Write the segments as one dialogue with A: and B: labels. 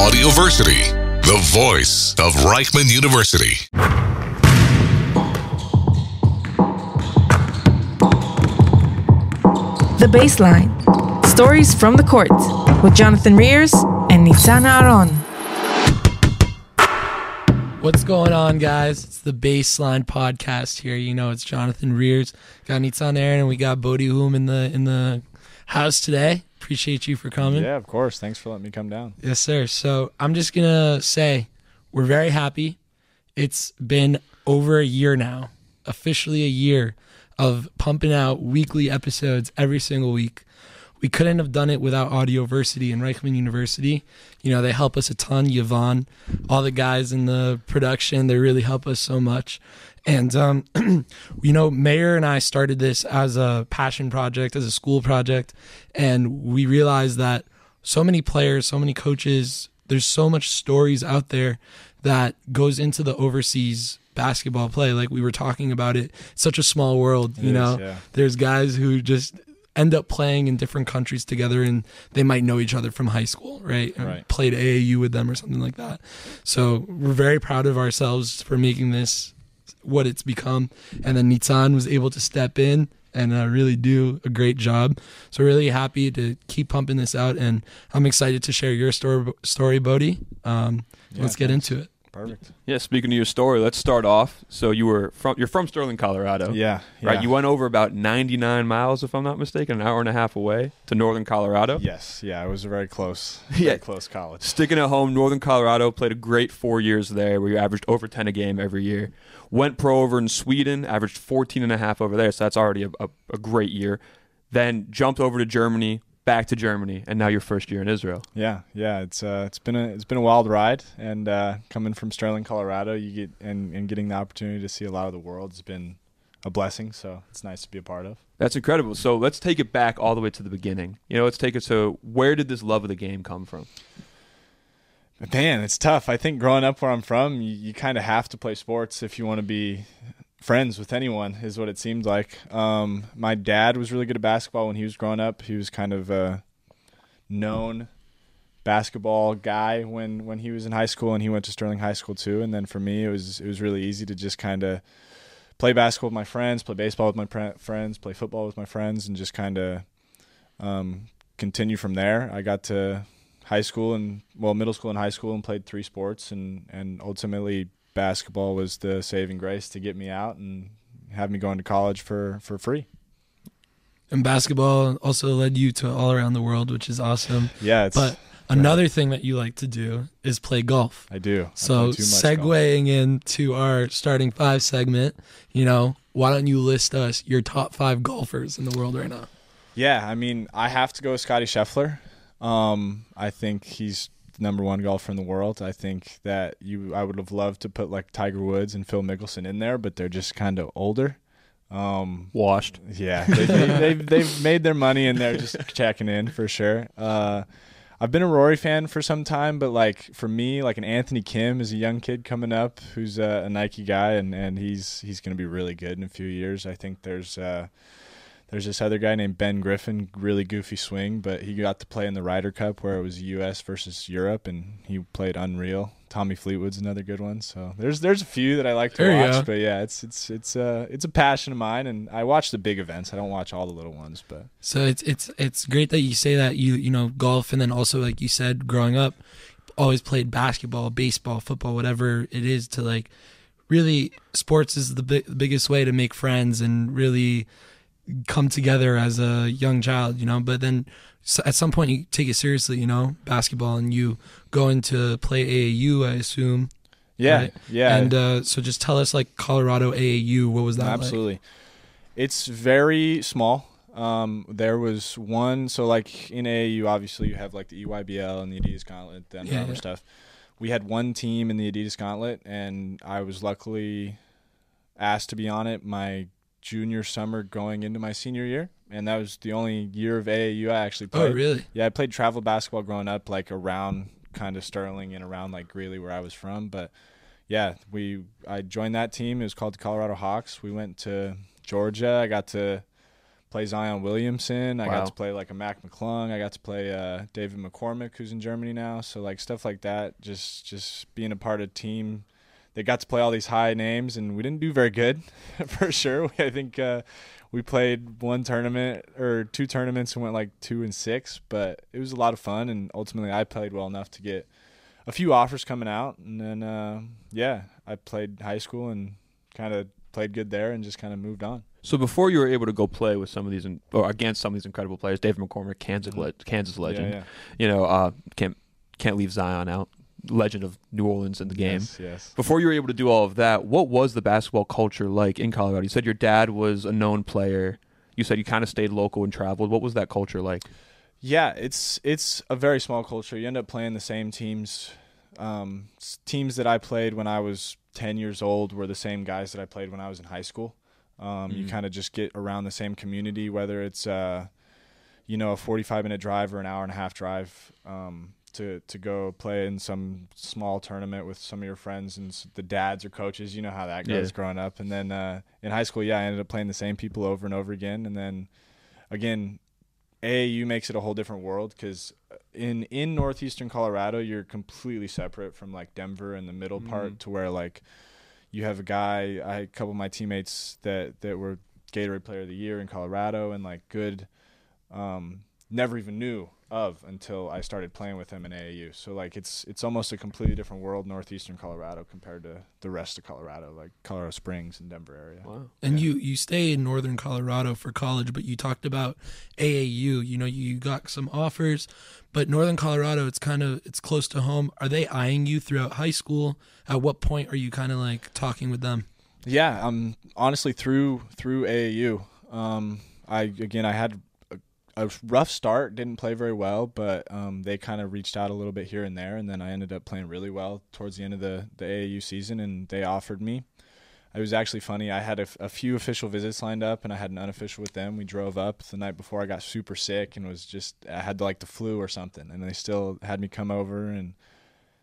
A: Audioversity, the voice of Reichman University.
B: The Baseline. Stories from the court with Jonathan Rears and Nitzan Aharon.
C: What's going on, guys? It's the Baseline podcast here. You know, it's Jonathan Rears. Got Nitzan Aharon, and we got Bodie Hume in the house today. Appreciate you for coming.
D: Yeah, of course. Thanks for letting me come down.
C: Yes, sir. So I'm just going to say we're very happy. It's been over a year now, officially a year of pumping out weekly episodes every single week. We couldn't have done it without Audioversity and Reichman University. You know, they help us a ton. Yvonne, all the guys in the production, they really help us so much. And, you know, Mayor and I started this as a passion project, as a school project, and we realized that so many players, so many coaches, there's so much stories out there that goes into the overseas basketball play. Like we were talking about it, such a small world, you know.
D: Yeah.
C: There's guys who just end up playing in different countries together, and they might know each other from high school, right?
D: Right.
C: Played AAU with them or something like that. So we're very proud of ourselves for making this what it's become. And then Nitzan was able to step in and really do a great job. So really happy to keep pumping this out, and I'm excited to share your story, Bodie. Let's get into it.
D: Perfect.
E: Yeah, speaking of your story, let's start off. So you're from Sterling, Colorado.
D: Yeah.
E: Right. You went over about 99 miles, if I'm not mistaken, an hour and a half away to Northern Colorado.
D: Yes. Yeah, it was a very close college.
E: Sticking at home, Northern Colorado, played a great 4 years there where you averaged over 10 a game every year. Went pro over in Sweden, averaged 14 and a half over there, so that's already a great year. Then jumped over to Germany, back to Germany, and now your first year in Israel.
D: Yeah. It's been a wild ride, and coming from Sterling, Colorado, you get and getting the opportunity to see a lot of the world has been a blessing. So it's nice to be a part of.
E: That's incredible. So let's take it back all the way to the beginning. You know, let's take it to where did this love of the game come from?
D: Man, it's tough. I think growing up where I'm from, you kind of have to play sports if you want to be friends with anyone, is what it seemed like. My dad was really good at basketball when he was growing up. He was kind of a known basketball guy when he was in high school, and he went to Sterling High School too. And then for me, it was really easy to just kind of play basketball with my friends, play baseball with my friends, play football with my friends, and just kind of continue from there. I got to middle school and high school, and played three sports, and ultimately basketball was the saving grace to get me out and have me going to college for free.
C: And basketball also led you to all around the world, which is awesome.
D: Yeah.
C: But another thing that you like to do is play golf.
D: I do.
C: So segueing into our starting five segment, you know, why don't you list us your top 5 golfers in the world right now?
D: Yeah, I mean, I have to go with Scotty Scheffler. I think he's the number 1 golfer in the world. I think that I would have loved to put like Tiger Woods and Phil Mickelson in there, but they're just kind of older.
E: Washed.
D: Yeah, they've made their money, and they're just checking in for sure. I've been a Rory fan for some time, but like for me, like an Anthony Kim is a young kid coming up who's a Nike guy, and he's going to be really good in a few years. I think there's this other guy named Ben Griffin, really goofy swing, but he got to play in the Ryder Cup where it was U.S. versus Europe, and he played unreal. Tommy Fleetwood's another good one. So there's a few that I like to watch, but yeah, it's a passion of mine, and I watch the big events. I don't watch all the little ones, but
C: so it's great that you say that you know golf, and then also like you said, growing up, always played basketball, baseball, football, whatever it is. To like really, sports is the biggest way to make friends and really come together as a young child, you know. But then at some point you take it seriously, you know, basketball, and you go into play AAU, I assume.
D: Yeah,
C: right?
D: yeah.
C: And so just tell us, like, Colorado AAU, what was that
D: Absolutely.
C: like?
D: It's very small. There was one, so like in AAU, obviously you have like the EYBL and the Adidas Gauntlet, the Under Armour stuff. We had one team in the Adidas Gauntlet, and I was luckily asked to be on it my junior summer going into my senior year, and that was the only year of AAU I actually played.
C: Oh, really?
D: Yeah, I played travel basketball growing up, like around kind of Sterling and around like Greeley where I was from. But yeah, I joined that team. It was called the Colorado Hawks. We went to Georgia. I got to play Zion Williamson. I
E: Wow.
D: got to play like a Mac McClung. I got to play David McCormick, who's in Germany now. So like stuff like that, just being a part of a team. They got to play all these high names, and we didn't do very good for sure. I think we played one tournament or two tournaments and went like 2-6, but it was a lot of fun, and ultimately I played well enough to get a few offers coming out, and then I played high school and kind of played good there and just kind of moved on.
E: So before you were able to go play with some of these or against some of these incredible players, David McCormick, Kansas legend.
D: Yeah.
E: You know, can't leave Zion out. Legend of New Orleans in the game.
D: Yes.
E: Before you were able to do all of that, what was the basketball culture like in Colorado? You said your dad was a known player. You said you kind of stayed local and traveled. What was that culture like?
D: Yeah, it's a very small culture. You end up playing the same teams. Teams that I played when I was 10 years old were the same guys that I played when I was in high school. You kind of just get around the same community, whether it's a 45-minute drive or an hour and a half drive to go play in some small tournament with some of your friends and the dads or coaches. You know how that goes growing up. And then in high school, I ended up playing the same people over and over again. And then again, AAU makes it a whole different world because in northeastern Colorado, you're completely separate from like Denver and the middle part to where like you have a couple of my teammates that were Gatorade Player of the Year in Colorado and like good, never even knew of until I started playing with him in AAU. So like it's almost a completely different world, northeastern Colorado compared to the rest of Colorado, like Colorado Springs and Denver area.
E: Wow.
C: And you stay in northern Colorado for college, but you talked about AAU. You know, you got some offers, but northern Colorado, it's close to home. Are they eyeing you throughout high school? At what point are you kind of like talking with them?
D: Yeah, honestly through AAU. I had a rough start, didn't play very well, but they kind of reached out a little bit here and there, and then I ended up playing really well towards the end of the AAU season, and they offered me. It was actually funny. I had a few official visits lined up, and I had an unofficial with them. We drove up the night before. I got super sick and I had like the flu or something, and they still had me come over, and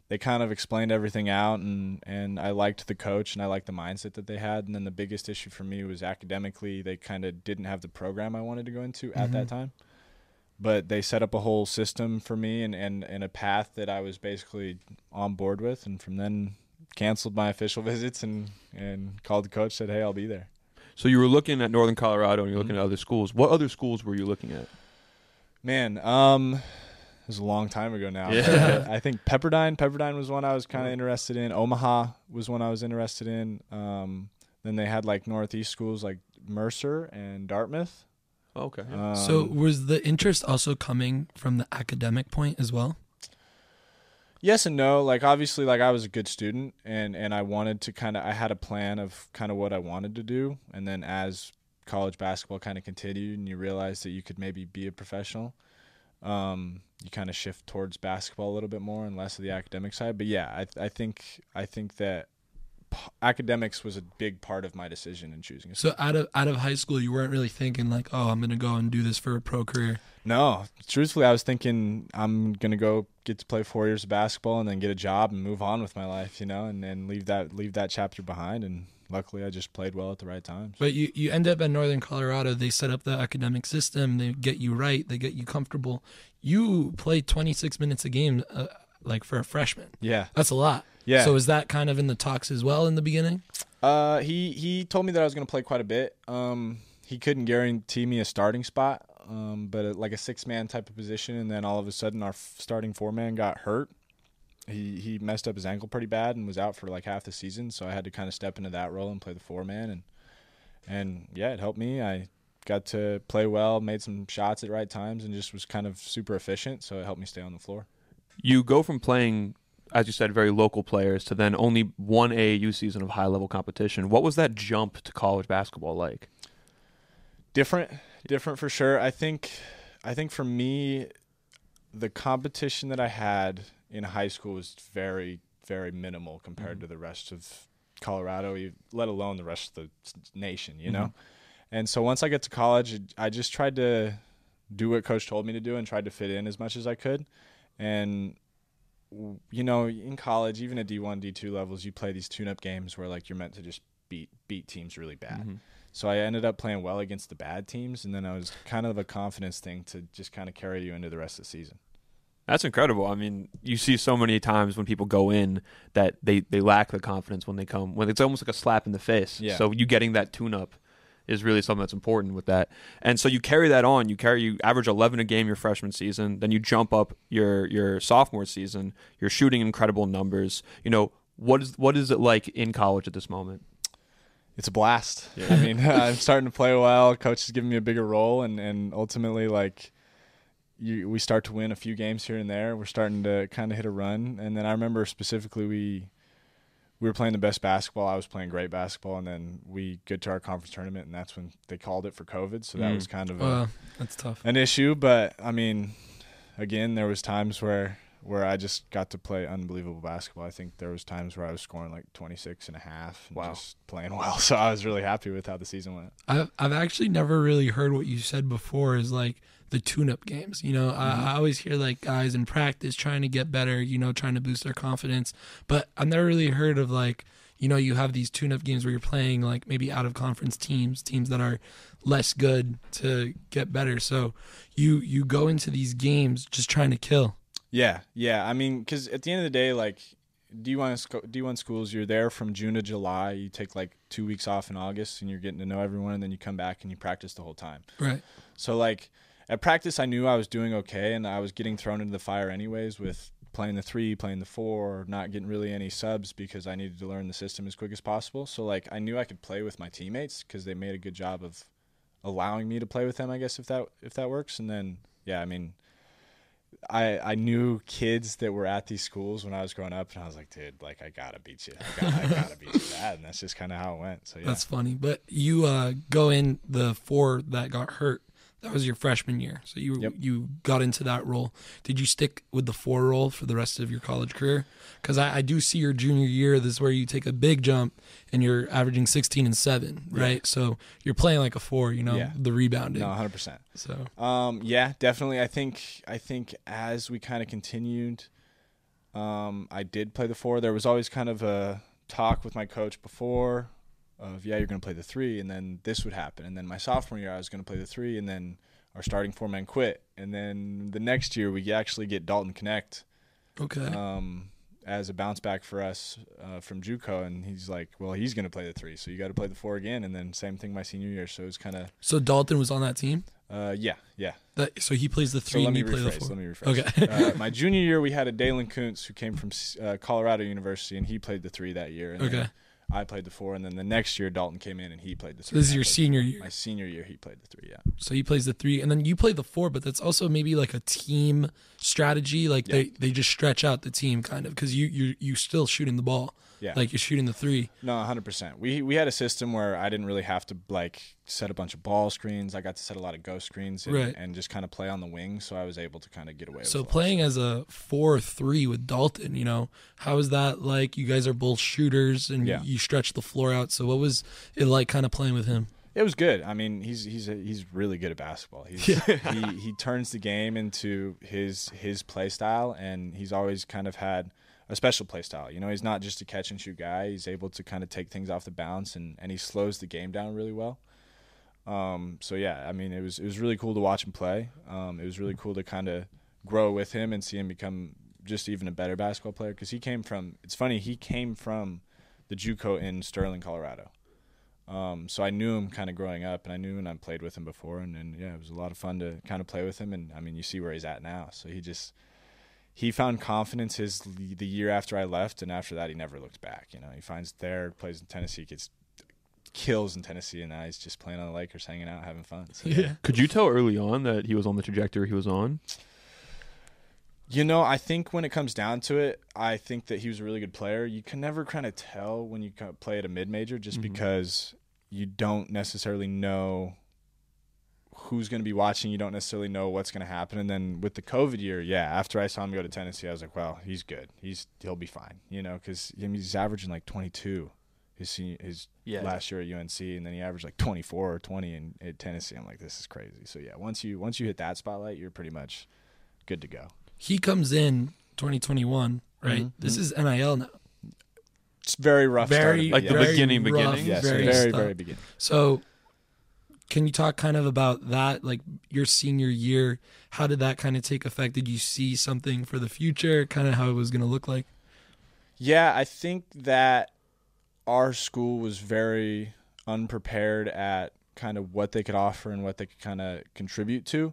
D: they kind of explained everything out, and I liked the coach and I liked the mindset that they had. And then the biggest issue for me was academically, they kind of didn't have the program I wanted to go into at that time. But they set up a whole system for me and a path that I was basically on board with. And from then canceled my official visits and called the coach, said, hey, I'll be there.
E: So you were looking at Northern Colorado and you're looking at other schools. What other schools were you looking at?
D: Man, it was a long time ago now.
E: Yeah.
D: I think Pepperdine was one I was kind of interested in. Omaha was one I was interested in. Then they had like Northeast schools like Mercer and Dartmouth.
E: Okay.
C: So was the interest also coming from the academic point as well?
D: Yes and no. Like obviously, like I was a good student and I wanted to I had a plan of kind of what I wanted to do. And then as college basketball kind of continued and you realized that you could maybe be a professional, you kind of shift towards basketball a little bit more and less of the academic side. But yeah, I think that academics was a big part of my decision in choosing.
C: So out of high school, you weren't really thinking like, oh, I'm going to go and do this for a pro career.
D: No, truthfully, I was thinking I'm going to go get to play 4 years of basketball and then get a job and move on with my life, and then leave that chapter behind. And luckily, I just played well at the right times.
C: But you end up at Northern Colorado. They set up the academic system. They get you right. They get you comfortable. You play 26 minutes a game, like for a freshman.
D: Yeah.
C: That's a lot.
D: Yeah.
C: So is that kind of in the talks as well in the beginning?
D: He told me that I was going to play quite a bit. He couldn't guarantee me a starting spot, but like a 6-man type of position. And then all of a sudden, our starting 4-man got hurt. He messed up his ankle pretty bad and was out for like half the season. So I had to kind of step into that role and play the 4-man. And yeah, it helped me. I got to play well, made some shots at right times, and just was kind of super efficient. So it helped me stay on the floor.
E: You go from playing, as you said, very local players to then only one AAU season of high-level competition. What was that jump to college basketball like?
D: Different for sure. I think for me, the competition that I had in high school was very, very minimal compared to the rest of Colorado, let alone the rest of the nation, you know? And so once I get to college, I just tried to do what coach told me to do and tried to fit in as much as I could. And in college, even at D1, D2 levels, you play these tune-up games where like you're meant to just beat teams really bad. So I ended up playing well against the bad teams, and then I was kind of a confidence thing to just kind of carry you into the rest of the season.
E: That's incredible. I mean, you see so many times when people go in that they lack the confidence when they come. When it's almost like a slap in the face.
D: Yeah.
E: So you getting that tune-up is really something that's important with that. And so you carry that on. You average 11 a game your freshman season. Then you jump up your sophomore season. You're shooting incredible numbers. You know, what is it like in college at this moment?
D: It's a blast. Yeah. I mean, I'm starting to play well. Coach is giving me a bigger role, and ultimately, like, we start to win a few games here and there. We're starting to kind of hit a run. And then I remember specifically we were playing the best basketball. I was playing great basketball, and then we get to our conference tournament, and that's when they called it for COVID. So that was kind of
C: that's tough.
D: An issue. But, I mean, again, there was times where I just got to play unbelievable basketball. I think there was times where I was scoring like 26 and a half and just playing well. So I was really happy with how the season went.
C: I've actually never really heard what you said before is like the tune-up games. You know, I always hear like guys in practice trying to get better, you know, trying to boost their confidence. But I've never really heard of like, you know, you have these tune-up games where you're playing like maybe out-of-conference teams that are less good to get better. So you go into these games just trying to kill.
D: Yeah. I mean, because at the end of the day, like, D1 schools, you're there from June to July. You take like 2 weeks off in August, and you're getting to know everyone, and then you come back and you practice the whole time.
C: Right.
D: So, like, at practice, I knew I was doing okay, and I was getting thrown into the fire anyways with playing the 3, playing the 4, not getting really any subs because I needed to learn the system as quick as possible. So, like, I knew I could play with my teammates because they made a good job of allowing me to play with them, I guess, if that works. And then, yeah, I mean, I knew kids that were at these schools when I was growing up, and I was like, dude, like, I gotta beat you. I gotta beat you bad. And that's just kind of how it went. So, yeah.
C: That's funny. But you go in the 4 that got hurt. That was your freshman year. So you got into that role. Did you stick with the 4 role for the rest of your college career? Because I do see your junior year, this is where you take a big jump and you're averaging 16 and 7, right? Yeah. So you're playing like a 4, you know, the rebounding.
D: No, 100%.
C: So
D: yeah, definitely. I think as we kind of continued, I did play the 4. There was always kind of a talk with my coach before of, you're going to play the 3, and then this would happen. And then my sophomore year, I was going to play the 3, and then our starting 4-man quit. And then the next year, we actually get Dalton Connect as a bounce back for us from JUCO. And he's like, well, he's going to play the 3, so you got to play the 4 again. And then same thing my senior year. So it was kind of –
C: So Dalton was on that team?
D: Yeah.
C: So he plays the 3 and you play the 4?
D: Let me rephrase. Okay. My junior year, we had a Dalen Kuntz who came from Colorado University, and he played the 3 that year. And then I played the 4, and then the next year Dalton came in and he played the 3.
C: This is your senior year?
D: My senior year, he played the 3, yeah.
C: So he plays the 3, and then you play the 4, but that's also maybe like a team strategy. Like they just stretch out the team kind of because you still shooting the ball. Yeah. Like you're shooting the 3.
D: No, 100%. We had a system where I didn't really have to like set a bunch of ball screens. I got to set a lot of ghost screens and just kind of play on the wing, so I was able to kind of get away with it.
C: So playing as a 4-3 with Dalton, you know, how is that like? You guys are both shooters and you stretch the floor out. So what was it like kind of playing with him?
D: It was good. I mean, he's really good at basketball. He turns the game into his play style, and he's always kind of had a special play style. You know, he's not just a catch and shoot guy. He's able to kind of take things off the bounce, and he slows the game down really well. So yeah, I mean, it was really cool to watch him play. It was really cool to kind of grow with him and see him become just even a better basketball player, because he came from the JUCO in Sterling, Colorado. So I knew him kind of growing up, and I knew, and I played with him before, and yeah, it was a lot of fun to kind of play with him. And I mean, you see where he's at now. So he found confidence the year after I left, and after that he never looked back. You know, he finds plays in Tennessee, gets kills in Tennessee, and now he's just playing on the Lakers, hanging out, having fun. So,
C: yeah.
E: Could you tell early on that he was on the trajectory he was on?
D: You know, I think when it comes down to it, I think that he was a really good player. You can never kind of tell when you play at a mid-major just because you don't necessarily know who's going to be watching. You don't necessarily know what's going to happen. And then with the COVID year, after I saw him go to Tennessee, I was like, well, he's good. He'll be fine, you know, because he's averaging like 22 his last year at UNC, and then he averaged like 24 or 20 at Tennessee. I'm like, this is crazy. So, yeah, once you hit that spotlight, you're pretty much good to go.
C: He comes in 2021, right? Mm-hmm. This is NIL now.
D: It's very rough.
E: The beginning.
D: Yes, very
C: very
D: beginning.
C: So Can you talk kind of about that, like your senior year? How did that kind of take effect? Did you see something for the future, kind of how it was going to look like?
D: Yeah, I think that our school was very unprepared at kind of what they could offer and what they could kind of contribute to.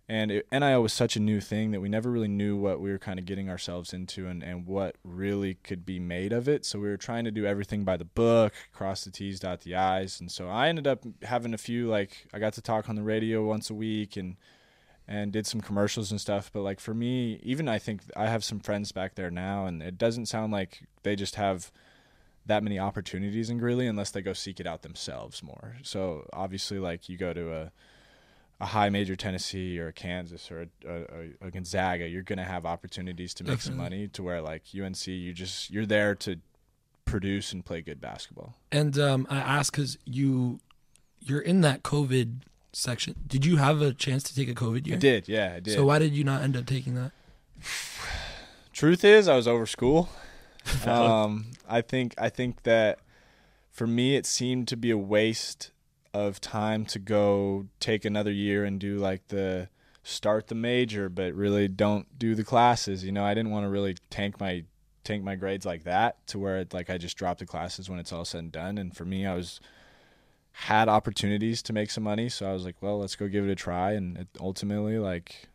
D: And NIL was such a new thing that we never really knew what we were kind of getting ourselves into and what really could be made of it. So we were trying to do everything by the book, cross the T's, dot the I's. And so I ended up having a few, like, I got to talk on the radio once a week and did some commercials and stuff. But, like, for me, even I think I have some friends back there now, and it doesn't sound like they just have that many opportunities in Greeley unless they go seek it out themselves more. So obviously, like, you go to a high major Tennessee or a Kansas or a Gonzaga, you're going to have opportunities to make some money, to where, like, UNC, you're there to produce and play good basketball.
C: And I ask because you're in that COVID section. Did you have a chance to take a COVID year?
D: I did, yeah, I did.
C: So why did you not end up taking that?
D: Truth is, I was over school. I think that for me, it seemed to be a waste of time to go take another year and do, like, start the major, but really don't do the classes. You know, I didn't want to really tank my grades like that, to where like I just drop the classes when it's all said and done. And for me, I had opportunities to make some money, so I was like, well, let's go give it a try. And ultimately, like,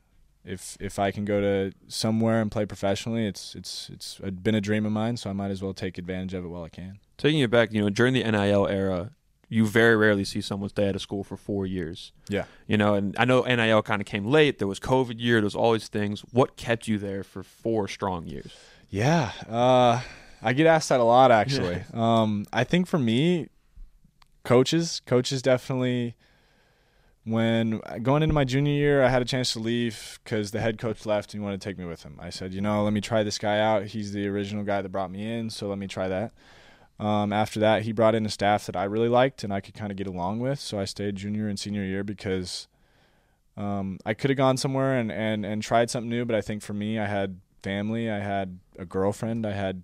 D: if I can go to somewhere and play professionally, it's been a dream of mine, so I might as well take advantage of it while I can.
E: Taking it back, during the NIL era, you very rarely see someone stay out of school for 4 years.
D: Yeah.
E: And I know NIL kind of came late. There was COVID year. There was all these things. What kept you there for 4 strong years?
D: Yeah. I get asked that a lot, actually. I think for me, coaches definitely, when going into my junior year, I had a chance to leave because the head coach left and he wanted to take me with him. I said, let me try this guy out. He's the original guy that brought me in, so let me try that. After that, he brought in a staff that I really liked and I could kind of get along with. So I stayed junior and senior year because I could have gone somewhere and tried something new. But I think for me, I had family, I had a girlfriend, I had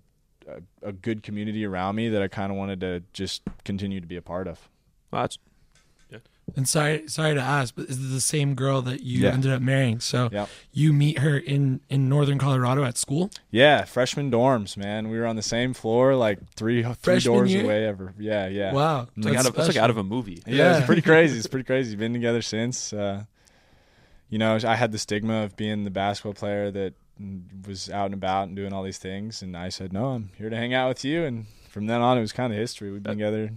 D: a good community around me that I kind of wanted to just continue to be a part of.
E: Well, that's
C: And sorry to ask, but is it the same girl that you ended up marrying? So you meet her in northern Colorado at school?
D: Yeah, freshman dorms, man. We were on the same floor, like three doors away. Yeah.
C: Wow,
E: it's like out of a movie.
D: Yeah, it's pretty crazy. Been together since. I had the stigma of being the basketball player that was out and about and doing all these things, and I said, no, I'm here to hang out with you. And from then on, it was kind of history. We've been together.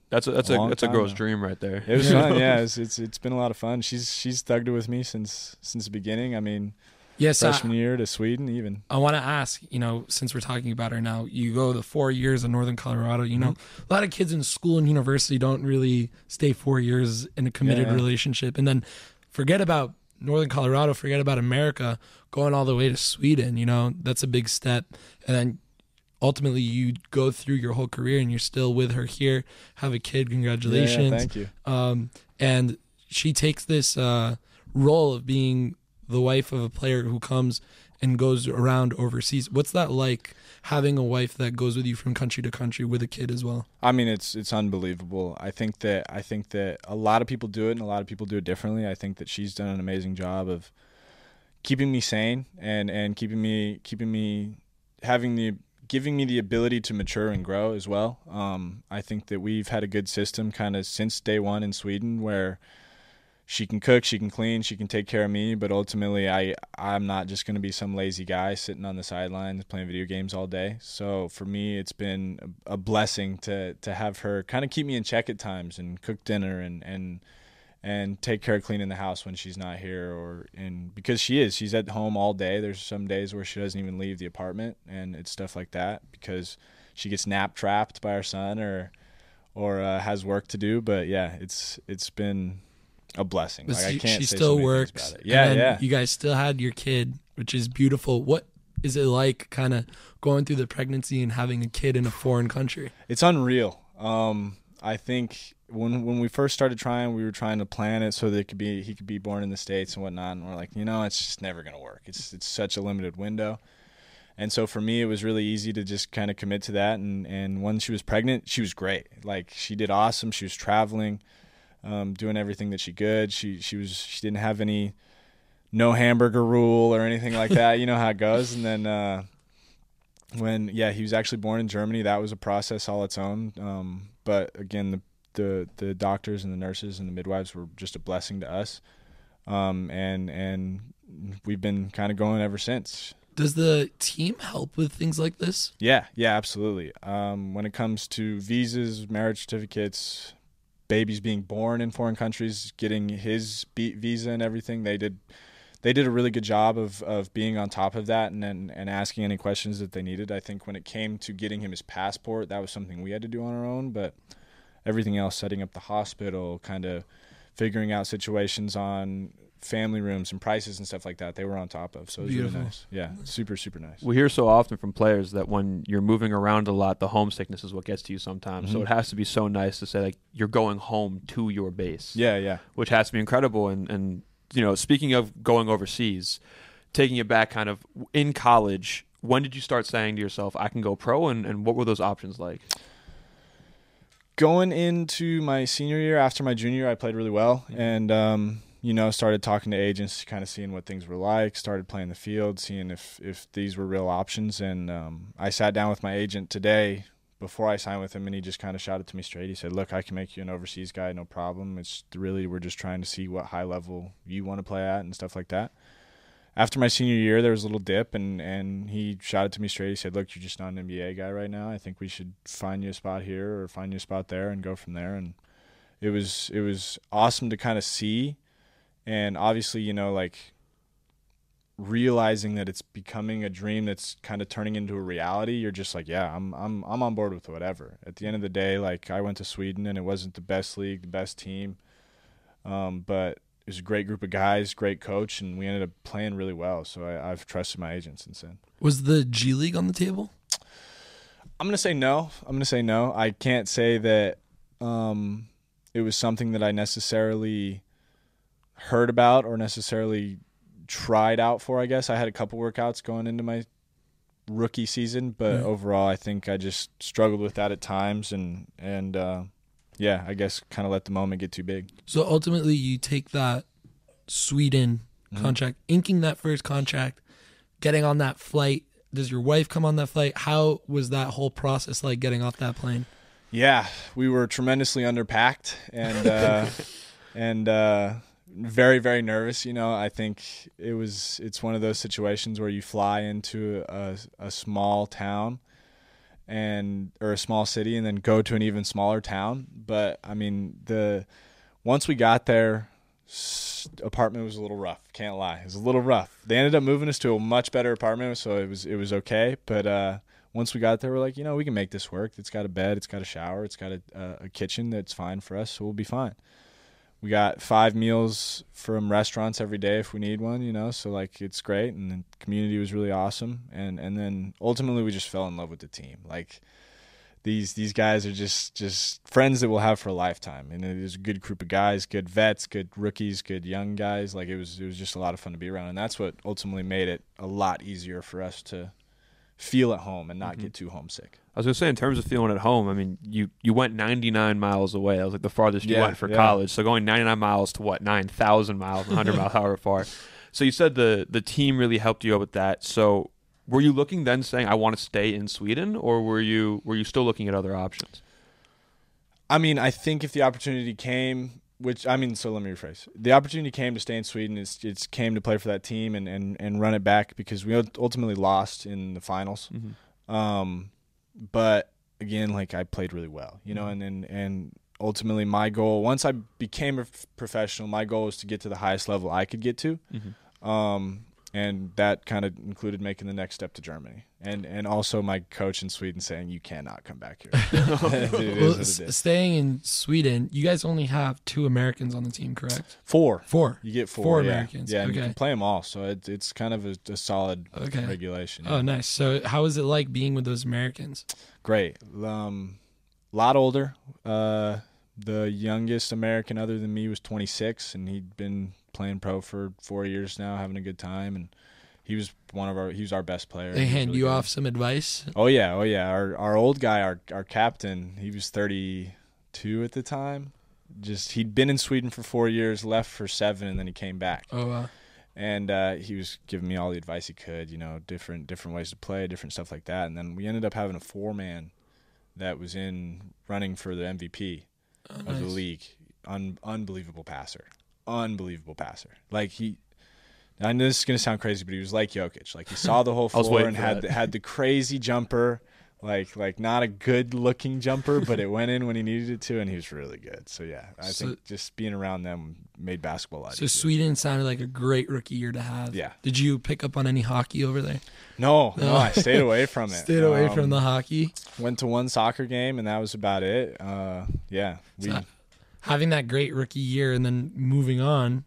E: That's a girl's dream right there.
D: It was fun, yeah. It's been a lot of fun. She's thugged it with me since the beginning. I mean, freshman year to Sweden even.
C: I want to ask, since we're talking about her now, you go the 4 years in northern Colorado. A lot of kids in school and university don't really stay 4 years in a committed relationship, and then forget about northern Colorado, forget about America, going all the way to Sweden. That's a big step, and then ultimately you go through your whole career and you're still with her here, have a kid. Congratulations.
D: Yeah, thank you.
C: And she takes this role of being the wife of a player who comes and goes around overseas. What's that like, having a wife that goes with you from country to country with a kid as well?
D: I mean, it's unbelievable. I think that a lot of people do it and a lot of people do it differently. I think that she's done an amazing job of keeping me sane and giving me the ability to mature and grow as well. I think that we've had a good system kind of since day one in Sweden, where she can cook, she can clean, she can take care of me, but ultimately I'm not just going to be some lazy guy sitting on the sidelines playing video games all day. So for me, it's been a blessing to have her kind of keep me in check at times and cook dinner and take care of cleaning the house when she's not here, because she's at home all day. There's some days where she doesn't even leave the apartment, and it's stuff like that because she gets nap trapped by our son or has work to do. But yeah, it's been a blessing.
C: But
D: I can't
C: she
D: say
C: still
D: so many
C: works.
D: things about it. Yeah.
C: You guys still had your kid, which is beautiful. What is it like, kind of going through the pregnancy and having a kid in a foreign country?
D: It's unreal. I think when we first started trying, we were trying to plan it so that he could be born in the States and whatnot, and we're like, it's just never going to work. It's such a limited window. And so for me, it was really easy to just kind of commit to that. And when she was pregnant, she was great. Like, she did awesome. She was traveling. doing everything that she could. She didn't have any no hamburger rule or anything like that. You know how it goes. And then when he was actually born in Germany, that was a process all its own. But again, the doctors and the nurses and the midwives were just a blessing to us. And we've been kind of going ever since.
C: Does the team help with things like this?
D: Yeah, absolutely. When it comes to visas, marriage certificates, babies being born in foreign countries, getting his visa and everything, they did a really good job of being on top of that and asking any questions that they needed. I think when it came to getting him his passport, that was something we had to do on our own, but everything else, setting up the hospital, kind of figuring out situations on family rooms and prices and stuff like that, they were on top of. So it was
C: Beautiful.
D: really nice. Yeah, super, super nice.
E: We hear so often from players that when you're moving around a lot, the homesickness is what gets to you sometimes. So it has to be so nice to say, like, you're going home to your base.
D: Yeah.
E: Which has to be incredible. And you know, speaking of going overseas, taking it back kind of in college, when did you start saying to yourself, I can go pro, and what were those options like?
D: Going into my senior year, after my junior year, I played really well. And, started talking to agents, kind of seeing what things were like, started playing the field, seeing if these were real options. And I sat down with my agent today before I signed with him, and he just kind of shouted to me straight. He said, look, I can make you an overseas guy, no problem. It's really, we're just trying to see what high level you want to play at and stuff like that. After my senior year, there was a little dip, and he shouted to me straight. He said, look, you're just not an NBA guy right now. I think we should find you a spot here or find you a spot there and go from there. And it was awesome to kind of see. And obviously, realizing that it's becoming a dream that's kind of turning into a reality, you're just like, yeah, I'm on board with whatever. At the end of the day, like, I went to Sweden and it wasn't the best league, the best team, but it was a great group of guys, great coach, and we ended up playing really well. So I've trusted my agent since then.
C: Was the G League on the table?
D: I'm gonna say no. I can't say that it was something that I necessarily heard about or necessarily tried out for. I guess I had a couple workouts going into my rookie season, but overall I think I just struggled with that at times, and I guess kind of let the moment get too big.
C: So ultimately you take that Sweden contract, inking that first contract, getting on that flight. Does your wife come on that flight? How was that whole process like, getting off that plane?
D: Yeah, we were tremendously underpacked and very, very nervous. I think it's one of those situations where you fly into a small town or a small city and then go to an even smaller town. But I mean, once we got there, apartment was a little rough. Can't lie, it was a little rough. They ended up moving us to a much better apartment, so it was okay. But once we got there, we're like, we can make this work. It's got a bed, it's got a shower, it's got a kitchen that's fine for us, so we'll be fine. We got 5 meals from restaurants every day if we need one, so like, it's great. And the community was really awesome. And then ultimately we just fell in love with the team. Like, these guys are just friends that we'll have for a lifetime. And it is a good group of guys, good vets, good rookies, good young guys. Like, it was just a lot of fun to be around. And that's what ultimately made it a lot easier for us to feel at home and not get too homesick.
E: I was going to say, in terms of feeling at home, I mean, you went 99 miles away. That was like the farthest you went for college. So going 99 miles to 9,000 miles, 100 miles, however far. So you said the team really helped you out with that. So were you looking then saying, I want to stay in Sweden, or were you still looking at other options?
D: I mean, I think if the opportunity came, so let me rephrase. The opportunity came to stay in Sweden. It came to play for that team and run it back, because we ultimately lost in the finals. But again, like, I played really well, and ultimately my goal, once I became a professional, my goal was to get to the highest level I could get to. And that kind of included making the next step to Germany. And also my coach in Sweden saying, you cannot come back here. It is what it is.
C: Staying in Sweden, you guys only have 2 Americans on the team, correct?
D: 4.
C: 4.
D: You get 4.
C: 4
D: yeah.
C: Americans.
D: Yeah, and
C: okay.
D: you can play them all. So it's kind of a solid regulation.
C: Oh, nice. So how is it like being with those Americans?
D: Great. Lot older. The youngest American other than me was 26, and he'd been playing pro for 4 years now, having a good time, and he was our best player.
C: They hand
D: really
C: you
D: good.
C: off some advice?
D: Oh yeah. Our old guy, our captain, he was 32 at the time. he'd been in Sweden for 4 years, left for 7, and then he came back.
C: Oh, wow.
D: And he was giving me all the advice he could, different ways to play, different stuff like that. And then we ended up having a 4-man that was in running for the MVP of the league. Unbelievable passer. Like I know this is gonna sound crazy, but he was like Jokic. Like he saw the whole floor and had the crazy jumper. Like not a good looking jumper, but it went in when he needed it to, and he was really good. So yeah, I think just being around them made basketball a lot easier.
C: Sweden sounded like a great rookie year to have.
D: Yeah.
C: Did you pick up on any hockey over there?
D: No, I stayed away from it.
C: Stayed away from the hockey.
D: Went to one soccer game, and that was about it.
C: Having that great rookie year and then moving on,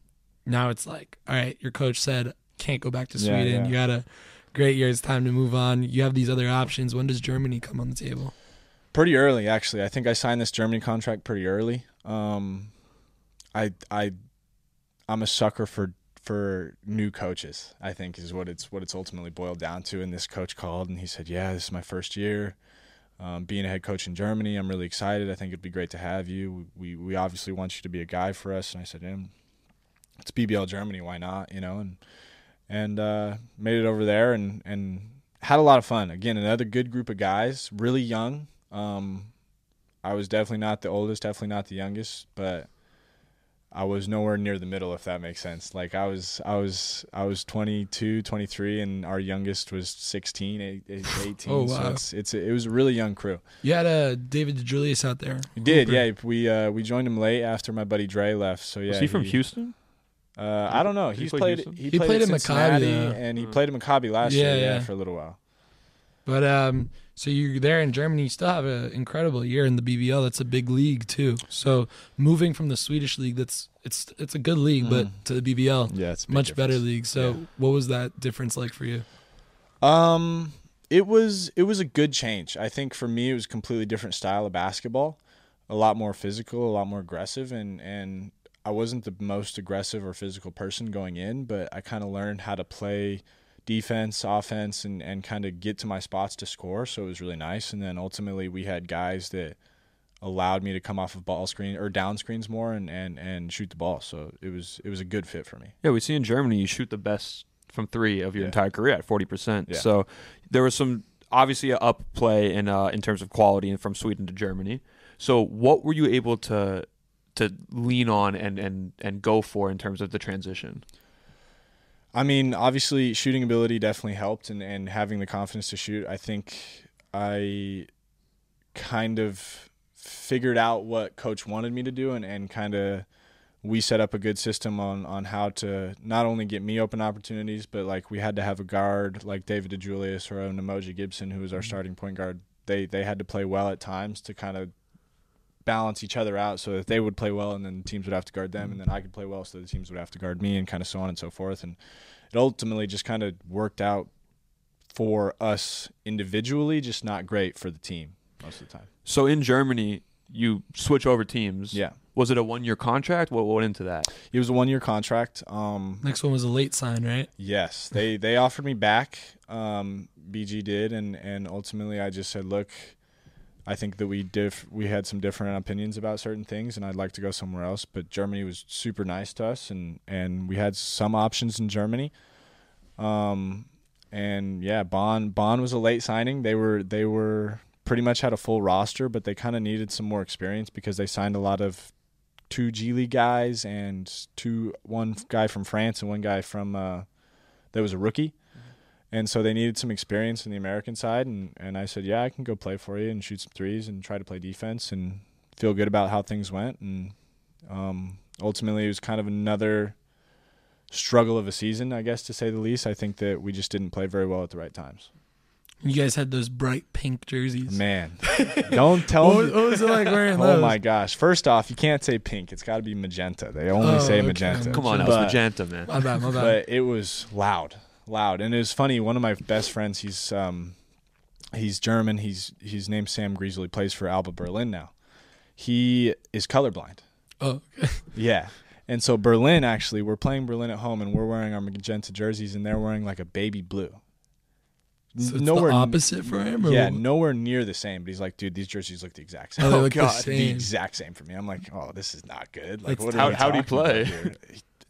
C: now it's like, all right, your coach said can't go back to Sweden.
D: Yeah.
C: You had a great year. It's time to move on. You have these other options. When does Germany come on the table?
D: Pretty early, actually. I think I signed this Germany contract pretty early. I'm a sucker for new coaches, I think is what it's ultimately boiled down to. And this coach called and he said, yeah, this is my first year being a head coach in Germany. I'm really excited. I think it'd be great to have you. We obviously want you to be a guy for us. And I said, it's BBL Germany. Why not? And made it over there and had a lot of fun. Again, another good group of guys, really young. I was definitely not the oldest, definitely not the youngest, but I was nowhere near the middle, if that makes sense. Like I was 22, 23, and our youngest was 16, 18.
C: Oh, wow.
D: So it was a really young crew.
C: You had David DeJulius out there.
D: We did, yeah. We joined him late after my buddy Dre left. So yeah.
E: Was he from Houston?
D: I don't know. He played
C: at
D: Cincinnati,
C: Maccabi,
D: and he played at Maccabi last year for a little while.
C: But so you're there in Germany. You still have an incredible year in the BBL. That's a big league too. So moving from the Swedish league, it's a good league, but to the BBL,
D: yeah, it's a big
C: much
D: difference.
C: better league. So what was that difference like for you?
D: It was a good change. I think for me, it was a completely different style of basketball, a lot more physical, a lot more aggressive, and I wasn't the most aggressive or physical person going in, but I kind of learned how to play defense, offense, and kind of get to my spots to score. So it was really nice. And then ultimately we had guys that allowed me to come off of ball screen or down screens more and shoot the ball. So it was a good fit for me.
E: Yeah, we see in Germany you shoot the best from 3 of your entire career at 40%.
D: Yeah.
E: So there was some obviously a up play in terms of quality from Sweden to Germany. So what were you able to lean on and go for in terms of the transition?
D: I mean, obviously shooting ability definitely helped and having the confidence to shoot. I think I kind of figured out what coach wanted me to do and kind of we set up a good system on how to not only get me open opportunities, but like we had to have a guard like David DeJulius or Namoji Gibson, who was our starting point guard. They had to play well at times to kind of balance each other out so that they would play well and then teams would have to guard them and then I could play well so the teams would have to guard me and kind of so on and so forth. And it ultimately just kind of worked out for us individually, just not great for the team most of the time.
E: So in Germany, you switch over teams.
D: Yeah.
E: Was it a 1-year contract? What went into that?
D: It was a 1-year contract.
C: Next one was a late sign, right?
D: Yes. They offered me back. BG did. And ultimately I just said, look, I think that we had some different opinions about certain things, and I'd like to go somewhere else. But Germany was super nice to us, and we had some options in Germany. And yeah, Bonn was a late signing. They were pretty much had a full roster, but they kind of needed some more experience because they signed a lot of 2 G League guys and one guy from France and one guy from that was a rookie. And so they needed some experience in the American side, and I said, yeah, I can go play for you and shoot some threes and try to play defense and feel good about how things went. And ultimately it was kind of another struggle of a season, I guess, to say the least. I think that we just didn't play very well at the right times.
C: You guys had those bright pink jerseys.
D: Man, don't tell me.
C: What was it like wearing those?
D: Oh, my gosh. First off, you can't say pink. It's got to be magenta. They only say magenta.
E: Come on, that was magenta, man.
C: My bad.
D: But it was loud. And it was funny. One of my best friends, he's German. He's named Sam Griesel. He plays for Alba Berlin now. He is colorblind.
C: Oh, okay.
D: Yeah. And so Berlin, actually, we're playing Berlin at home, and we're wearing our magenta jerseys, and they're wearing like a baby blue.
C: So it's the opposite for him? Or
D: Yeah,
C: what?
D: nowhere near the same. But he's like, dude, these jerseys look the exact same.
C: Oh, they look the
D: the
C: same.
D: exact same for me. I'm like, oh, this is not good. Like,
C: That's
D: what are we
E: how'd he
D: talking about
E: play?
D: here?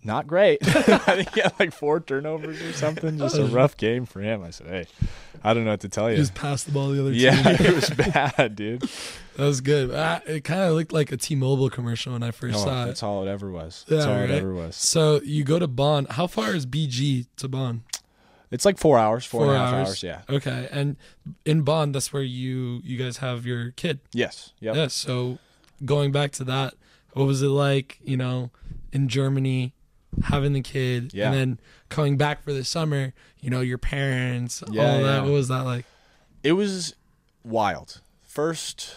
D: Not great. I think he had like 4 turnovers or something. Just a rough game for him. I said, hey, I don't know what to tell you.
C: Just pass the ball to the other team.
D: Yeah, it was bad, dude.
C: That was good. It kind of looked like a T-Mobile commercial when I first saw it.
D: That's all it ever was.
C: Yeah,
D: That's all
C: right?
D: it ever was.
C: So you go to Bonn. How far is BG to Bonn?
D: It's like 4 hours, 4.5 hours. Yeah.
C: Okay. And in Bonn, that's where you guys have your kid.
D: Yes. Yep.
C: Yeah. So going back to that, what was it like, in Germany, having the kid,
D: Yeah.
C: and then coming back for the summer, your parents,
D: Yeah,
C: all that.
D: yeah.
C: What was that like?
D: It was wild. First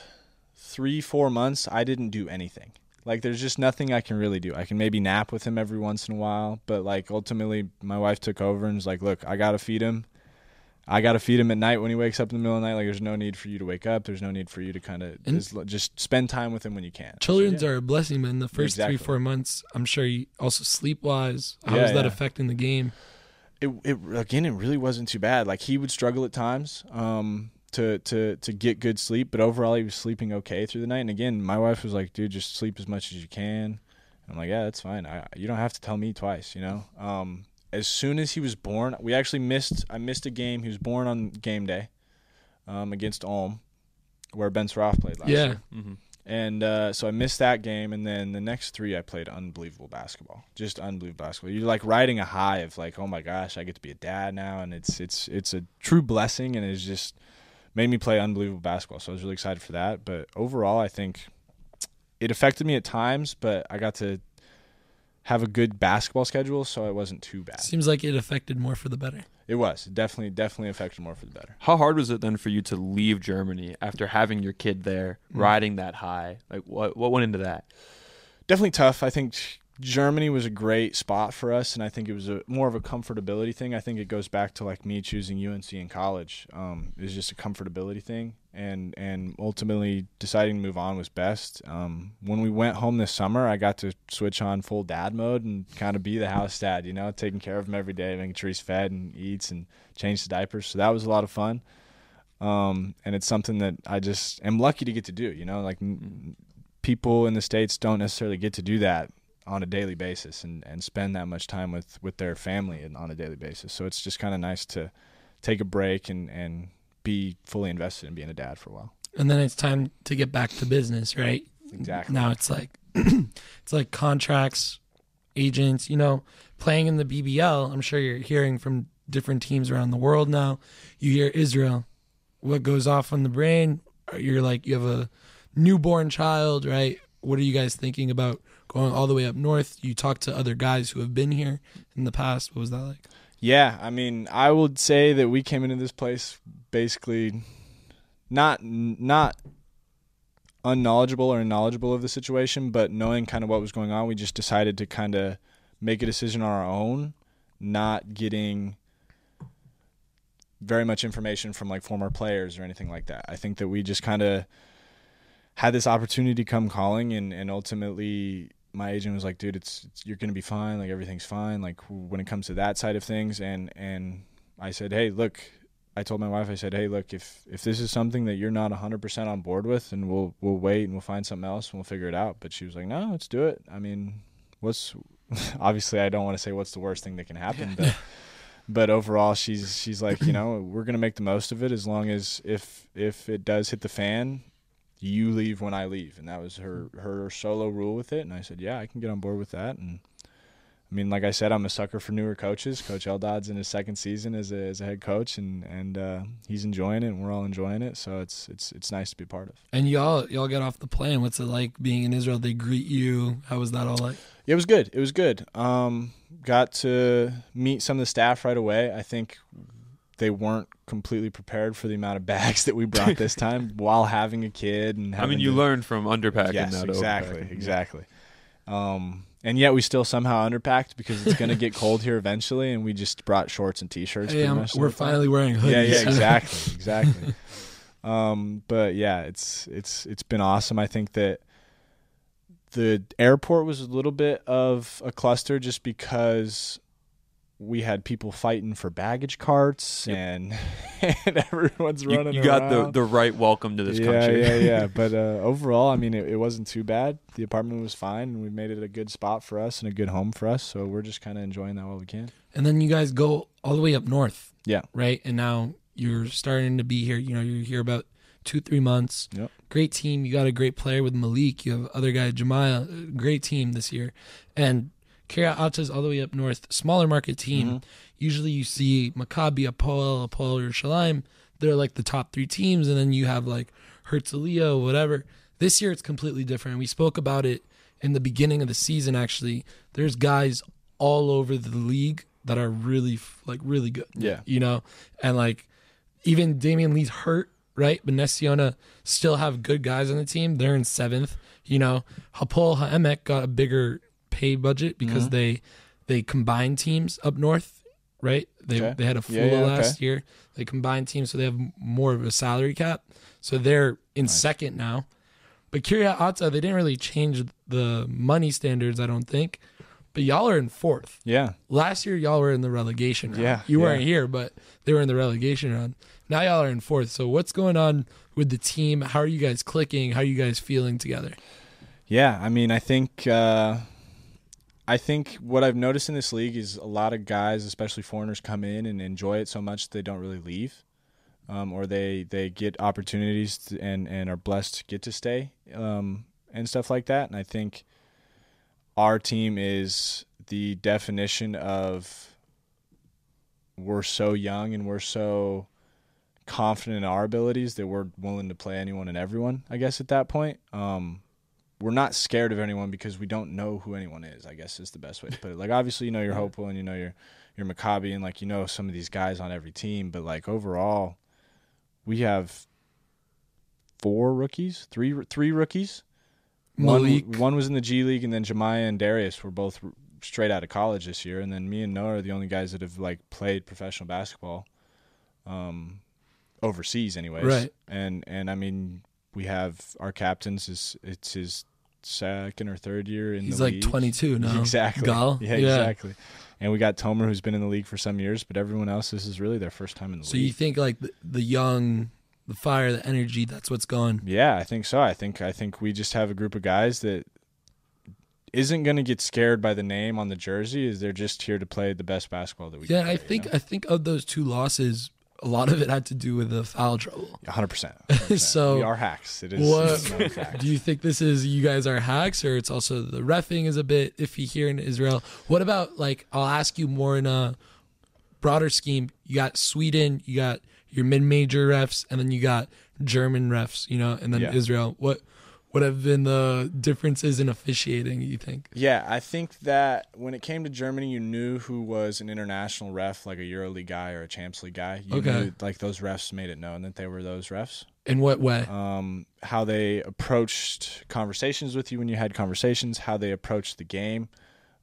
D: 3-4 months, I didn't do anything. Like, there's just nothing I can really do. I can maybe nap with him every once in a while, but like ultimately my wife took over and was like, look, I got to feed him. I got to feed him at night when he wakes up in the middle of the night. Like, there's no need for you to wake up. There's no need for you to kind of just spend time with him when you can.
C: Children's
D: So, yeah.
C: are a blessing, but in the first
D: Exactly.
C: 3-4 months, I'm sure you also sleep-wise, how was that affecting the game?
D: It really wasn't too bad. Like, he would struggle at times to get good sleep, but overall he was sleeping okay through the night. And again, my wife was like, dude, just sleep as much as you can. I'm like, yeah, that's fine. You don't have to tell me twice, As soon as he was born, I missed a game. He was born on game day against Ulm, where Ben Soroff played last year.
E: Mm-hmm.
D: And so I missed that game, and then the next 3 I played unbelievable basketball, just unbelievable basketball. You're like riding a high of like, oh my gosh, I get to be a dad now, and it's a true blessing, and it's just made me play unbelievable basketball. So I was really excited for that. But overall, I think it affected me at times, but I got to have a good basketball schedule, so it wasn't too bad.
C: Seems like it affected more for the better.
D: It was definitely affected more for the better.
E: How hard was it then for you to leave Germany after having your kid there, riding that high? Like, what went into that?
D: Definitely tough. I think Germany was a great spot for us, and I think it was more of a comfortability thing. I think it goes back to like me choosing UNC in college. It's just a comfortability thing, and ultimately deciding to move on was best. When we went home this summer, I got to switch on full dad mode and kind of be the house dad, taking care of him every day, making sure he's fed and eats and change the diapers. So that was a lot of fun. And it's something that I just am lucky to get to do, like people in the States don't necessarily get to do that on a daily basis and spend that much time with their family on a daily basis. So it's just kind of nice to take a break and be fully invested in being a dad for a while.
C: And then it's time to get back to business, right?
D: Exactly.
C: Now it's like it's like contracts, agents, playing in the BBL. I'm sure you're hearing from different teams around the world now. You hear Israel, what goes off on the brain? You're like, you have a newborn child, right? What are you guys thinking about going all the way up north? You talk to other guys who have been here in the past. What was that like?
D: Yeah, I mean, I would say that we came into this place basically not unknowledgeable or knowledgeable of the situation, but knowing kind of what was going on, we just decided to kind of make a decision on our own, not getting very much information from like former players or anything like that. I think that we just kind of had this opportunity come calling, and ultimately my agent was like, dude, it's you're going to be fine. Like, everything's fine. Like, when it comes to that side of things. And I said, hey, look, I told my wife, I said, hey, look, if this is something that you're not 100% on board with, and we'll wait and we'll find something else and we'll figure it out. But she was like, no, let's do it. I mean, obviously I don't want to say what's the worst thing that can happen, but overall she's like, we're going to make the most of it, as long as if it does hit the fan, you leave when I leave. And that was her solo rule with it. And I said, yeah, I can get on board with that. And I mean, like I said, I'm a sucker for newer coaches. Coach Eldad's in his second season as a head coach, and he's enjoying it, and we're all enjoying it. So it's nice to be a part of.
C: And y'all get off the plane. What's it like being in Israel? They greet you. How was that all like?
D: Yeah, it was good. It was good. Got to meet some of the staff right away. I think they weren't completely prepared for the amount of bags that we brought this time while having a kid. And
E: you learned from underpacking.
D: Yes,
E: now to
D: exactly. And yet we still somehow underpacked, because it's going to get cold here eventually, and we just brought shorts and T-shirts.
C: Hey, we're finally wearing hoodies.
D: Yeah, exactly. But yeah, it's been awesome. I think that the airport was a little bit of a cluster, just because we had people fighting for baggage carts, and everyone's running
E: You got
D: around.
E: the right welcome to this country.
D: Yeah. But overall, I mean, it wasn't too bad. The apartment was fine, and we made it a good spot for us and a good home for us. So we're just kind of enjoying that while we can.
C: And then you guys go all the way up north.
D: Yeah.
C: Right? And now you're starting to be here. You know, you're here about 2-3 months.
D: Yep.
C: Great team. You got a great player with Malik. You have other guy, Jemiah. Great team this year. And Kiryat Ata's all the way up north. Smaller market team.
D: Mm-hmm.
C: Usually you see Maccabi, Apoel Yerushalayim. They're like the top 3 teams. And then you have like Herzliya, whatever. This year it's completely different. We spoke about it in the beginning of the season, actually. There's guys all over the league that are really good.
D: Yeah.
C: You know? And like even Damian Lee's hurt, right? But Nessiona still have good guys on the team. They're in 7th. You know, Hapoel Ha'emek got a bigger pay budget because they combined teams up north, right? They had a Fula last year. They combined teams, so they have more of a salary cap. So they're in second now. But Kiryat Ata, they didn't really change the money standards, I don't think. But y'all are in 4th.
D: Yeah.
C: Last year, y'all were in the relegation round.
D: Yeah,
C: You weren't here, but they were in the relegation round. Now y'all are in 4th. So what's going on with the team? How are you guys clicking? How are you guys feeling together?
D: Yeah, I mean, I think what I've noticed in this league is a lot of guys, especially foreigners, come in and enjoy it so much that they don't really leave, or they get opportunities and are blessed to get to stay and stuff like that. And I think our team is the definition of we're so young and we're so confident in our abilities that we're willing to play anyone and everyone, I guess, at that point. We're not scared of anyone because we don't know who anyone is, I guess is the best way to put it. Like, obviously, you know your Hopewell and you know your Maccabi and, like, you know some of these guys on every team. But, like, overall, we have 4 rookies, three rookies.
C: Malik.
D: One was in the G League, and then Jemiah and Darius were both straight out of college this year. And then me and Noah are the only guys that have, like, played professional basketball overseas anyways.
C: Right.
D: And I mean, we have our captains, it's his second or third year in
C: He's
D: the
C: like
D: league.
C: 22 now.
D: Exactly.
C: Gal?
D: Yeah, exactly. And we got Tomer, who's been in the league for some years, but everyone else, this is really their first time in the
C: So
D: league.
C: you think like the young, the fire, the energy, that's what's going?
D: Yeah, I think so. I think we just have a group of guys that isn't going to get scared by the name on the jersey. Is they're just here to play the best basketball that we can.
C: Yeah,
D: play,
C: I think of those 2 losses, a lot of it had to do with the foul trouble.
D: 100%.
C: So
D: we are hacks. It is.
C: What
D: it's known fact.
C: do you think this is? You guys are hacks, or it's also the reffing is a bit iffy here in Israel? What about, like, I'll ask you more in a broader scheme. You got Sweden, you got your mid-major refs, and then you got German refs, you know, and then Israel. What have been the differences in officiating, you think?
D: Yeah, I think that when it came to Germany, you knew who was an international ref, like a EuroLeague guy or a Champs League guy. You knew, like, those refs made it known that they were those refs.
C: In what way?
D: How they approached conversations with you when you had conversations, how they approached the game,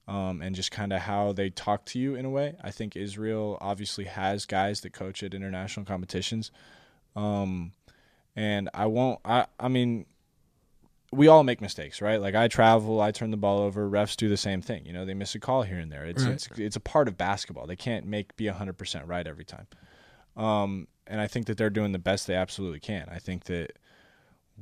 D: and just kind of how they talk to you in a way. I think Israel obviously has guys that coach at international competitions. And I mean, we all make mistakes, right? Like, I travel, I turn the ball over, refs do the same thing. You know, they miss a call here and there. It's a part of basketball. They can't be 100% right every time. And I think that they're doing the best they absolutely can. I think that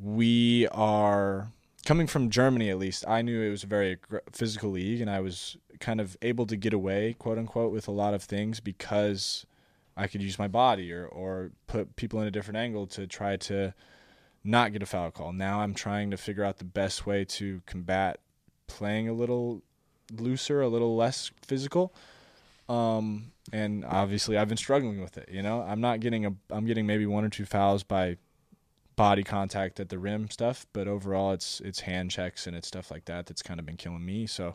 D: we are coming from Germany, at least. I knew it was a very physical league, and I was kind of able to get away, quote unquote, with a lot of things because I could use my body or put people in a different angle to try to not get a foul call. Now I'm trying to figure out the best way to combat playing a little looser, a little less physical. And obviously I've been struggling with it. You know, I'm getting maybe 1 or 2 fouls by body contact at the rim stuff, but overall it's hand checks and it's stuff like that that's kind of been killing me. So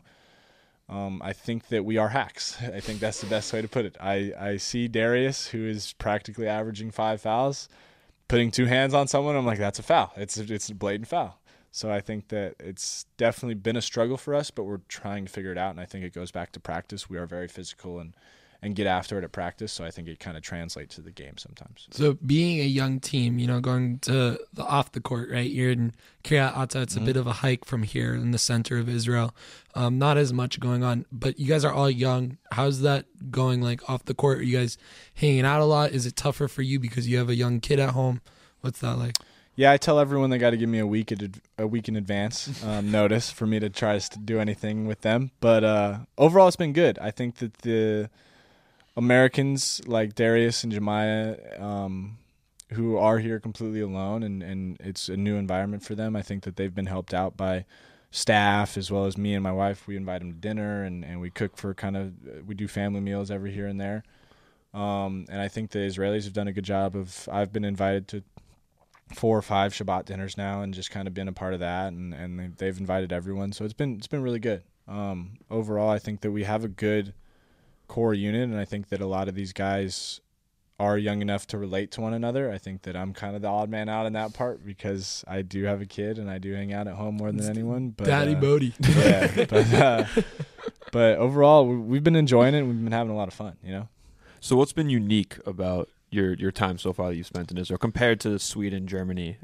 D: I think that we are hacks. I think that's the best way to put it. I see Darius, who is practically averaging 5 fouls, putting 2 hands on someone. I'm like, that's a foul. It's a blatant foul. So I think that it's definitely been a struggle for us, but we're trying to figure it out. And I think it goes back to practice. We are very physical and and get after it at practice. So I think it kind of translates to the game sometimes.
C: So being a young team, going to the off the court, right? You're in Kiryat Ata. It's a bit of a hike from here in the center of Israel. Not as much going on, but you guys are all young. How's that going, like, off the court? Are you guys hanging out a lot? Is it tougher for you because you have a young kid at home? What's that like?
D: Yeah, I tell everyone they got to give me a week in advance notice for me to try to do anything with them. But overall, it's been good. I think that the Americans like Darius and Jemiah, who are here completely alone, and it's a new environment for them, I think that they've been helped out by staff as well as me and my wife. We invite them to dinner, and we cook for we do family meals every here and there. And I think the Israelis have done a good job I've been invited to 4 or 5 Shabbat dinners now, and just kind of been a part of that, and they've invited everyone, so it's been really good. Overall, I think that we have a good core unit, and I think that a lot of these guys are young enough to relate to one another. I think that I'm kind of the odd man out in that part because I do have a kid and I do hang out at home more than anyone. But
C: Daddy Bodie.
D: Yeah, but overall, we've been enjoying it. We've been having a lot of fun,
E: So what's been unique about your time so far that you've spent in Israel compared to Sweden, Germany,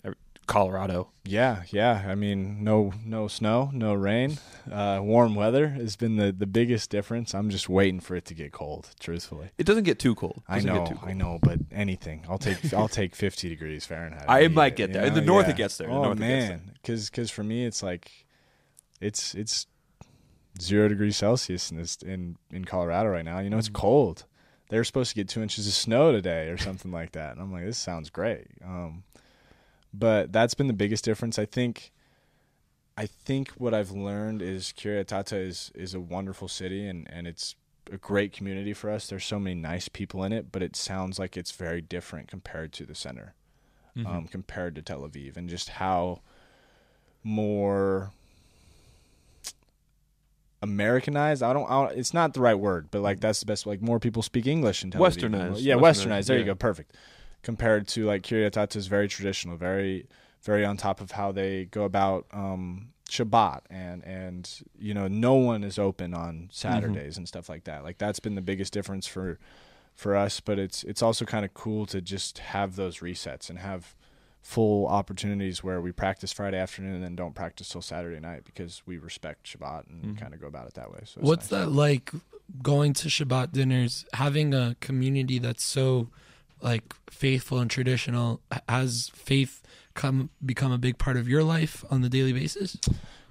E: Colorado?
D: Yeah. I mean, no snow, no rain, warm weather has been the biggest difference. I'm just waiting for it to get cold, truthfully.
E: It doesn't get too cold.
D: I know, but anything. I'll take 50 degrees Fahrenheit.
E: I might get there. In the north, it gets there.
D: Oh man, because for me, it's like it's 0 degrees Celsius in Colorado right now. It's cold. They were supposed to get 2 inches of snow today or something like that. And I'm like, this sounds great. But that's been the biggest difference. I think what I've learned is Kiryat Ata is a wonderful city, and it's a great community for us. There's so many nice people in it, but it sounds like it's very different compared to the center, compared to Tel Aviv, and just how more Americanized. I don't. It's not the right word, but like that's the best. Like more people speak English in Tel Aviv.
E: Westernized.
D: Yeah, westernized. There you go. Perfect. Compared to like Kiryat Ata is very traditional, very very on top of how they go about Shabbat, and no one is open on Saturdays and stuff like that. Like that's been the biggest difference for us. But it's also kind of cool to just have those resets and have full opportunities where we practice Friday afternoon and then don't practice till Saturday night because we respect Shabbat and kind of go about it that way. So
C: what's
D: nice.
C: that like, going to Shabbat dinners, having a community that's so like faithful and traditional? Has faith become a big part of your life on the daily basis?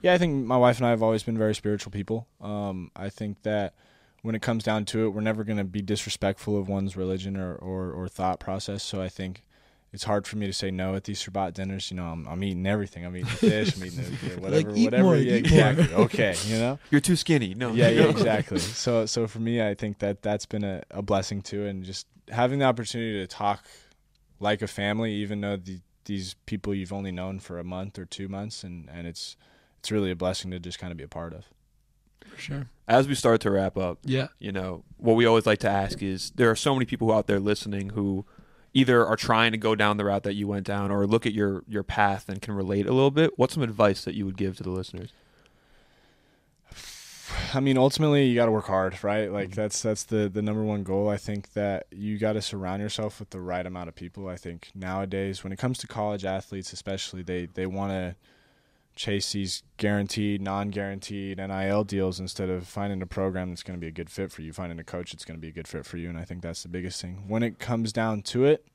D: Yeah, I think my wife and I have always been very spiritual people. I think that when it comes down to it, we're never going to be disrespectful of one's religion or thought process. So I think it's hard for me to say no at these Shabbat dinners. I'm eating everything. I'm eating fish. I'm eating whatever.
C: Like, eat
D: whatever.
C: More,
D: yeah,
C: eat
D: exactly.
C: More.
D: Okay,
E: You're too skinny. No.
D: Yeah, exactly. So for me, I think that's been a blessing too, and just having the opportunity to talk like a family, even though these people you've only known for a month or 2 months, and it's really a blessing to just kind of be a part of.
C: For sure.
E: As we start to wrap up,
C: Yeah.
E: What we always like to ask is, there are so many people out there listening who either are trying to go down the route that you went down or look at your path and can relate a little bit. What's some advice that you would give to the listeners?
D: I mean, ultimately, you got to work hard, right? Like that's the number one goal. I think that you got to surround yourself with the right amount of people. I think nowadays, when it comes to college athletes, especially, they want to chase these guaranteed, non-guaranteed NIL deals instead of finding a program that's going to be a good fit for you, finding a coach that's going to be a good fit for you. And I think that's the biggest thing. When it comes down to it,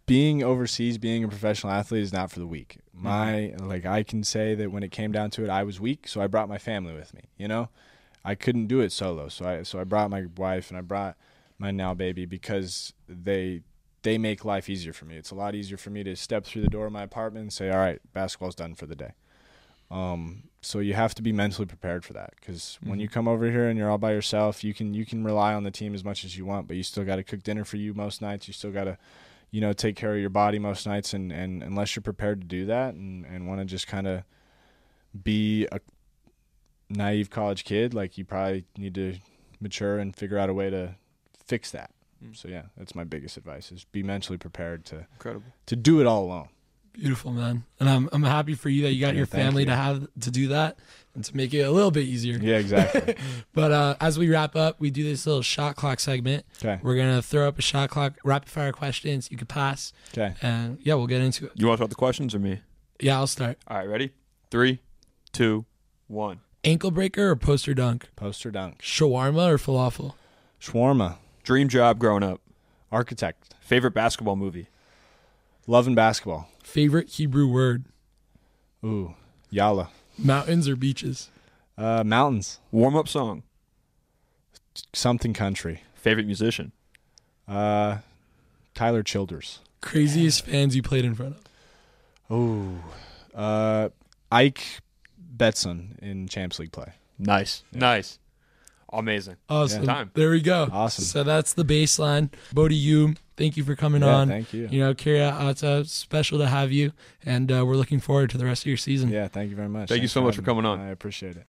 D: being overseas, being a professional athlete is not for the weak. I can say that when it came down to it, I was weak, so I brought my family with me. I couldn't do it solo, so I brought my wife and I brought my now baby because they make life easier for me. It's a lot easier for me to step through the door of my apartment and say, all right, basketball's done for the day. So you have to be mentally prepared for that, because when you come over here and you're all by yourself, you can rely on the team as much as you want, but you still got to cook dinner for you most nights. You still got to take care of your body most nights, and unless you're prepared to do that and want to just kind of be a naive college kid, like you probably need to mature and figure out a way to fix that. So yeah, that's my biggest advice, is be mentally prepared to do it all alone.
C: Beautiful, man. And I'm happy for you that you got your
D: thank
C: family
D: you.
C: to have to do that and to make it a little bit easier.
D: Yeah, exactly.
C: But as we wrap up, we do this little shot clock segment.
D: Okay.
C: We're going to throw up a shot clock, rapid fire questions. You can pass.
D: Okay.
C: And yeah, we'll get into it.
E: You want to start the questions or me?
C: Yeah, I'll start.
E: All right, ready? 3, 2, 1.
C: Ankle breaker or poster dunk?
D: Poster dunk.
C: Shawarma or falafel?
D: Shawarma.
E: Dream job growing up.
D: Architect.
E: Favorite basketball movie.
D: Love and basketball.
C: Favorite Hebrew word?
D: Ooh. Yalla.
C: Mountains or beaches?
D: Mountains.
E: Warm up song.
D: Something country.
E: Favorite musician.
D: Tyler Childers.
C: Craziest fans you played in front of?
D: Ooh. Ike Betson in Champs League play.
E: Nice. Nice. Amazing.
C: Awesome.
E: Yeah. Time.
C: There we go.
D: Awesome.
C: So that's the baseline. Bodie Hume, thank you for coming
D: Yeah,
C: on.
D: thank you.
C: You know, Kiryat Ata, special to have you, and we're looking forward to the rest of your season.
D: Yeah, thank you very much.
E: Thank you
D: Thanks
E: so much for
D: having me.
E: coming on.
D: I appreciate it.